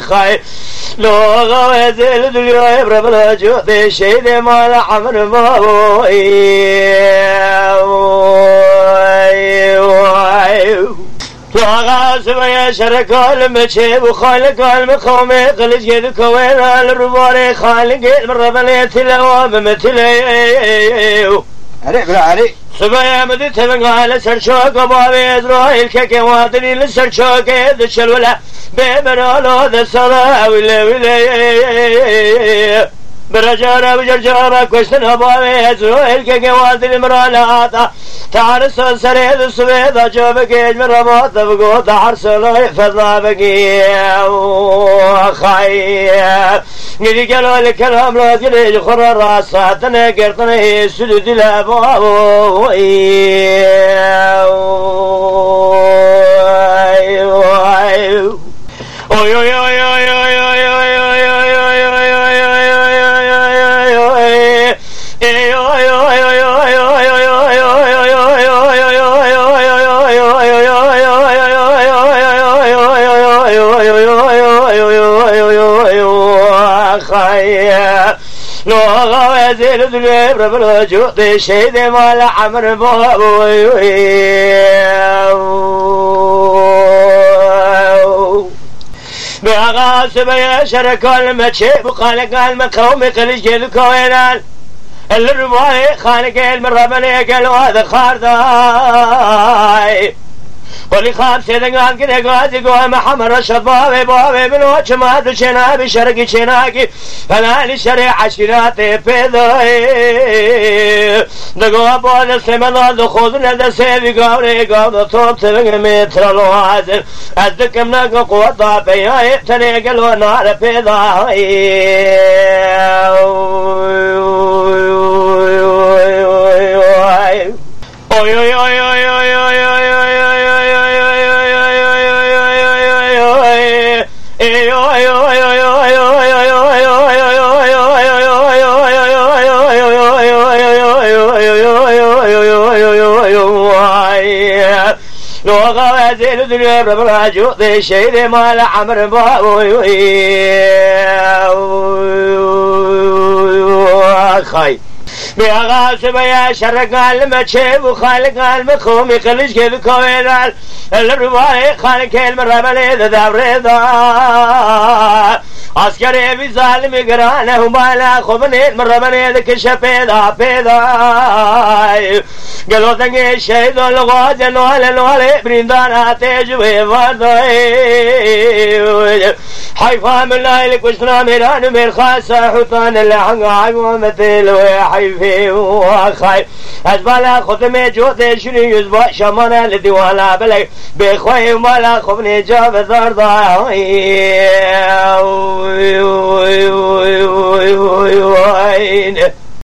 خاي لو غوازل دنيا بربلا جوتي شيد ما لعمر وغاز ويا شرك المشيب وخالق المقومي قلت يد كوين الرباري خالق الربلي تلوى بمثلي علي بلا علي سبايا مدت من قال سرشوك بابي إسرائيل كوادني لسرشوك دشل ولا بمنالو دسلا ولا برجارة وجرجارة كوشتن بابي إسرائيل كوادني مراناتا تعرس سريد السويد أجوبك من رباط بقوط حرسلو فضلا بقي خايف نري قالوا الكلام لا تقلي خر راساتنا قرطنا سدود الأبواب لو غوازل الدنيا بربلا جوتي شيد ما لعمر بغاسب يا شرك المشيب وخالق المقوم قلج الكوينان الرباعي خالق المربلي قالوا هذا خارداي ولي خاب سيدنا قام كده قاعد يقول محمد رشد بابي من وجه ما دشنا بشرقي شناقي فلا لشريعة شناتي في ذي دقوا بوضع السمنات دخوذنا دا سيبي قاوري قاوضة طوب تبقى متر الوازن أذكم نقو قوة ضابية يبتني قلوا نار في لو غوازل الدنيا بربلا جوتي شيد ما لعمر خاي بغاسب يا شرق المشيب وخالق المقوم يخلج كذا كوينال الرباعي خالق المربلي ذا بريضا عسكري بظالم قرانه ومالا خبني المربلي ذا كشفيدا بيضا قالوا ذنقي الشيد والغوز الوالي بريندانا تجوي فاضي حيفا من لايلك وشنا ميران من خاصة حطان اللحقاق ومثل وحيفي وخايف أزبالا خطمي جوتي شنو يزبا شمانا لديوالا بلي بخوي ومالا خبني جاب الضرضا